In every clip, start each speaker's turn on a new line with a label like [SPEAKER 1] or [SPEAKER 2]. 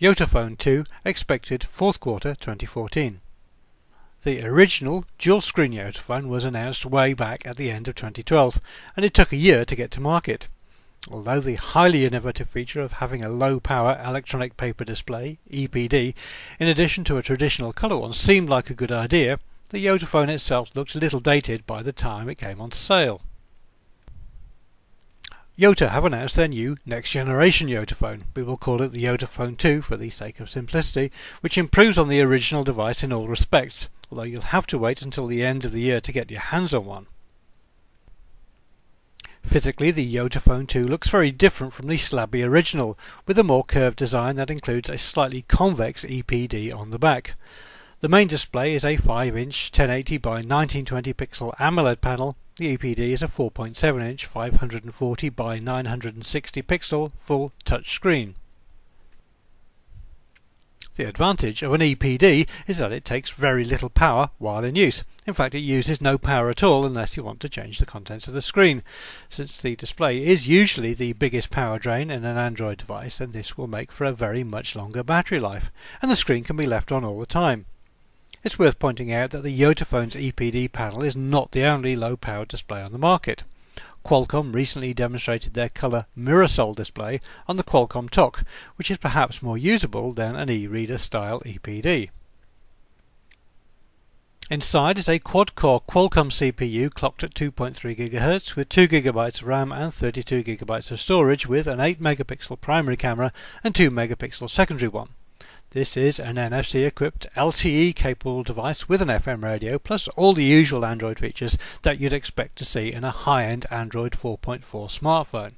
[SPEAKER 1] YotaPhone 2 expected 4th quarter 2014. The original dual-screen YotaPhone was announced way back at the end of 2012, and it took a year to get to market. Although the highly innovative feature of having a low-power electronic paper display, EPD, in addition to a traditional colour one seemed like a good idea, the YotaPhone itself looked a little dated by the time it came on sale. Yota have announced their new next-generation YotaPhone. We will call it the YotaPhone 2 for the sake of simplicity, which improves on the original device in all respects, although you'll have to wait until the end of the year to get your hands on one. Physically, the YotaPhone 2 looks very different from the slabby original, with a more curved design that includes a slightly convex EPD on the back. The main display is a 5-inch 1080 by 1920 pixel AMOLED panel. The EPD is a 4.7-inch 540 by 960 pixel full touch screen. The advantage of an EPD is that it takes very little power while in use. In fact, it uses no power at all unless you want to change the contents of the screen. Since the display is usually the biggest power drain in an Android device, then this will make for a very much longer battery life, and the screen can be left on all the time. It's worth pointing out that the YotaPhone's EPD panel is not the only low-powered display on the market. Qualcomm recently demonstrated their colour Mirasol display on the Qualcomm TOC, which is perhaps more usable than an e-reader style EPD. Inside is a quad-core Qualcomm CPU clocked at 2.3 GHz with 2 GB of RAM and 32 GB of storage, with an 8 megapixel primary camera and 2 megapixel secondary one. This is an NFC-equipped LTE-capable device with an FM radio, plus all the usual Android features that you'd expect to see in a high-end Android 4.4 smartphone.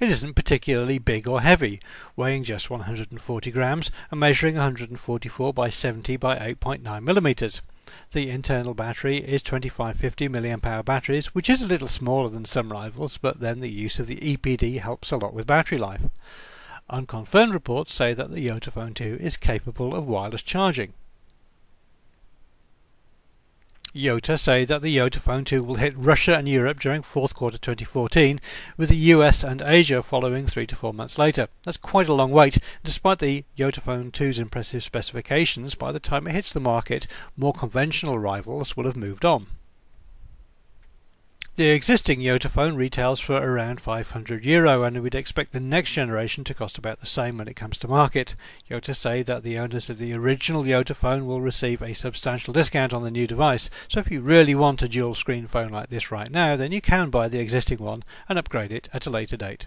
[SPEAKER 1] It isn't particularly big or heavy, weighing just 140 grams and measuring 144 by 70 by 8.9 mm. The internal battery is 2550 mAh batteries, which is a little smaller than some rivals, but then the use of the EPD helps a lot with battery life. Unconfirmed reports say that the YotaPhone 2 is capable of wireless charging. Yota say that the YotaPhone 2 will hit Russia and Europe during 4th quarter 2014, with the US and Asia following 3 to 4 months later. That's quite a long wait. Despite the YotaPhone 2's impressive specifications, by the time it hits the market, more conventional rivals will have moved on. The existing YotaPhone retails for around €500, and we'd expect the next generation to cost about the same when it comes to market. Yota say that the owners of the original YotaPhone will receive a substantial discount on the new device, so if you really want a dual screen phone like this right now, then you can buy the existing one and upgrade it at a later date.